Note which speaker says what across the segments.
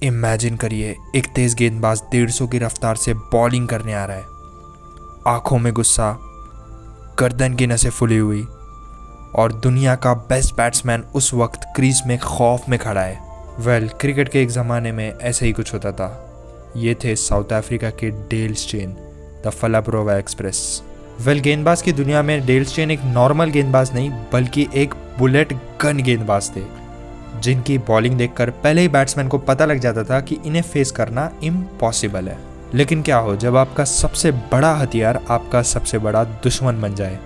Speaker 1: Imagine करिए एक तेज गेंदबाज 150 की रफ्तार से बॉलिंग करने आ रहा है। आंखों में गुस्सा, गर्दन की नसें फुली हुई और दुनिया का बेस्ट बैट्समैन उस वक्त क्रीज में खौफ में खड़ा है। क्रिकेट के एक ज़माने में ऐसे ही कुछ होता था। ये थे साउथ अफ्रीका के डेल स्टेन, द फलाब्रोवा एक्सप्रेस। गेंदबाज की दुनिया में डेल स्टेन एक नॉर्मल गेंदबाज नहीं बल्कि एक बुलेट गन गेंदबाज थे, जिनकी बॉलिंग देखकर पहले ही बैट्समैन को पता लग जाता था कि इन्हें फेस करना इम्पॉसिबल है। लेकिन क्या हो जब आपका सबसे बड़ा हथियार आपका सबसे बड़ा दुश्मन बन जाए।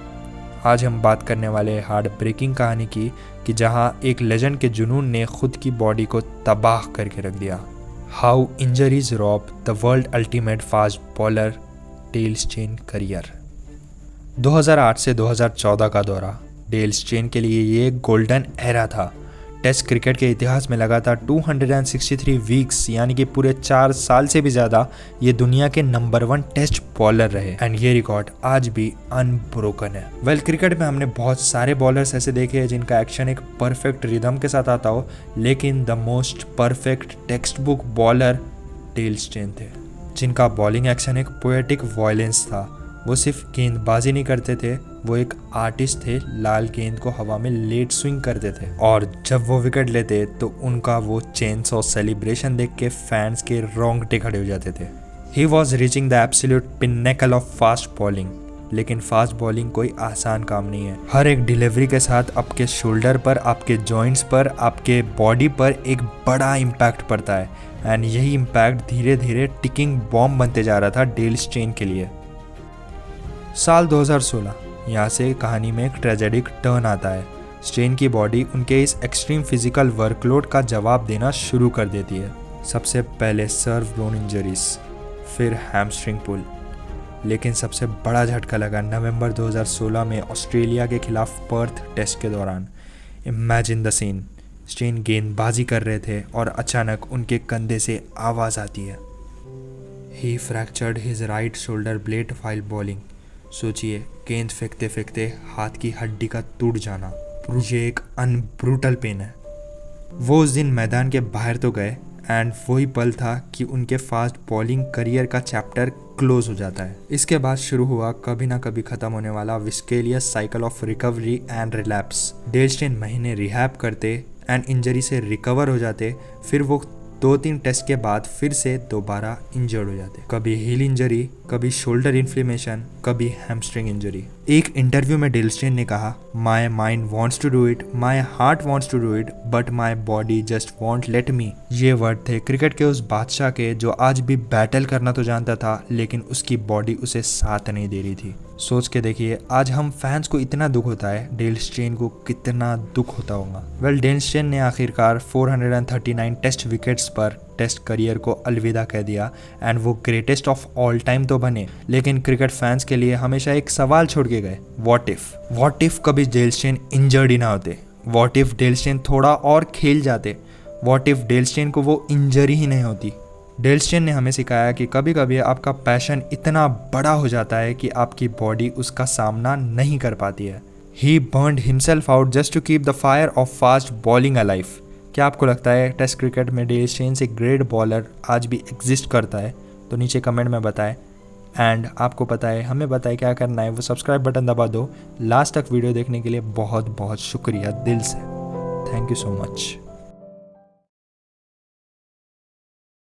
Speaker 1: आज हम बात करने वाले हार्ट ब्रेकिंग कहानी की कि जहां एक लेजेंड के जुनून ने खुद की बॉडी को तबाह करके रख दिया। How injuries rob the world ultimate fast bowler Dale Steyn career. 2008 से 2014 का दौरा डेल स्टेन के लिए ये एक गोल्डन एरा था। टेस्ट क्रिकेट के इतिहास में लगातार 263 वीक्स यानी कि पूरे 4 साल से भी ज़्यादा ये दुनिया के नंबर 1 टेस्ट बॉलर रहे एंड ये रिकॉर्ड आज भी अनब्रोकन है। क्रिकेट में हमने बहुत सारे बॉलर्स ऐसे देखे हैं जिनका एक्शन एक परफेक्ट रिदम के साथ आता हो, लेकिन the most perfect text book bowler Dale stand थे, जिनका बॉलिंग एक्शन एक पोएटिक वॉयलेंस था। वो सिर्फ गेंदबाजी नहीं करते थे, वो एक आर्टिस्ट थे। लाल गेंद को हवा में लेट स्विंग करते थे और जब वो विकेट लेते तो उनका वो चेन्स और सेलिब्रेशन देख के फैंस के रोंगटे खड़े हो जाते थे। He was reaching the absolute pinnacle of fast bowling. लेकिन फास्ट बॉलिंग कोई आसान काम नहीं है। हर एक डिलीवरी के साथ आपके शोल्डर पर, आपके जॉइंट्स पर, आपके बॉडी पर एक बड़ा इम्पैक्ट पड़ता है एंड यही इम्पैक्ट धीरे धीरे टिकिंग बॉम्ब बनते जा रहा था डेल स्टेन के लिए। साल 2016 यहाँ से कहानी में एक ट्रेजेडिक टर्न आता है। स्टेन की बॉडी उनके इस एक्सट्रीम फिजिकल वर्कलोड का जवाब देना शुरू कर देती है। सबसे पहले सर्व ब्लोन इंजरीज, फिर हैमस्ट्रिंग पुल। लेकिन सबसे बड़ा झटका लगा नवंबर 2016 में ऑस्ट्रेलिया के खिलाफ पर्थ टेस्ट के दौरान। इमेजिन द सीन, स्टेन गेंदबाजी कर रहे थे और अचानक उनके कंधे से आवाज़ आती है। He fractured his right shoulder blade while bowling. सोचिए, गेंद फेंकते फेंकते हाथ की हड्डी का टूट जाना, ये एक अनब्रूटल पेन है। वो उस दिन मैदान के बाहर तो गए एंड वही पल था कि उनके फास्ट बॉलिंग करियर का चैप्टर क्लोज हो जाता है। इसके बाद शुरू हुआ कभी ना कभी ख़त्म होने वाला विस्केलियस cycle of recovery and relapse. Dale Steyn महीने रिहैब करते एंड इंजरी से रिकवर हो जाते, फिर वो 2-3 टेस्ट के बाद फिर से दोबारा इंजर्ड हो जाते। कभी हील इंजरी, कभी शोल्डर इन्फ्लेमेशन, कभी हैमस्ट्रिंग इंजरी। एक इंटरव्यू में डेल स्टेन ने कहा, my mind wants to do it, my heart wants to do it, but my body just won't let me. ये वर्ड थे क्रिकेट के उस बादशाह के जो आज भी बैटल करना तो जानता था, लेकिन उसकी बॉडी उसे साथ नहीं दे रही थी। सोच के देखिए, आज हम फैंस को इतना दुख होता है, डेल स्टेन को कितना दुख होता होगा। डेल स्टेन ने आखिरकार 439 टेस्ट विकेट्स पर टेस्ट करियर को अलविदा कह दिया एंड वो ग्रेटेस्ट ऑफ ऑल टाइम तो बने, लेकिन क्रिकेट फैंस के लिए हमेशा एक सवाल छोड़ के गए, व्हाट इफ कभी डेल स्टेन इंजर्ड ही ना होते? व्हाट इफ डेल स्टेन थोड़ा और खेल जाते? व्हाट इफ डेल स्टेन को वो इंजरी ही नहीं होती? डेल स्टेन ने हमें सिखाया कि कभी कभी आपका पैशन इतना बड़ा हो जाता है कि आपकी बॉडी उसका सामना नहीं कर पाती है। He burned himself out just to keep the fire of fast bowling alive. क्या आपको लगता है टेस्ट क्रिकेट में डेल स्टेन से ग्रेट बॉलर आज भी एग्जिस्ट करता है? तो नीचे कमेंट में बताएं एंड आपको पता है, हमें बताएं क्या करना है, वो सब्सक्राइब बटन दबा दो। लास्ट तक वीडियो देखने के लिए बहुत बहुत शुक्रिया दिल से। Thank you so much.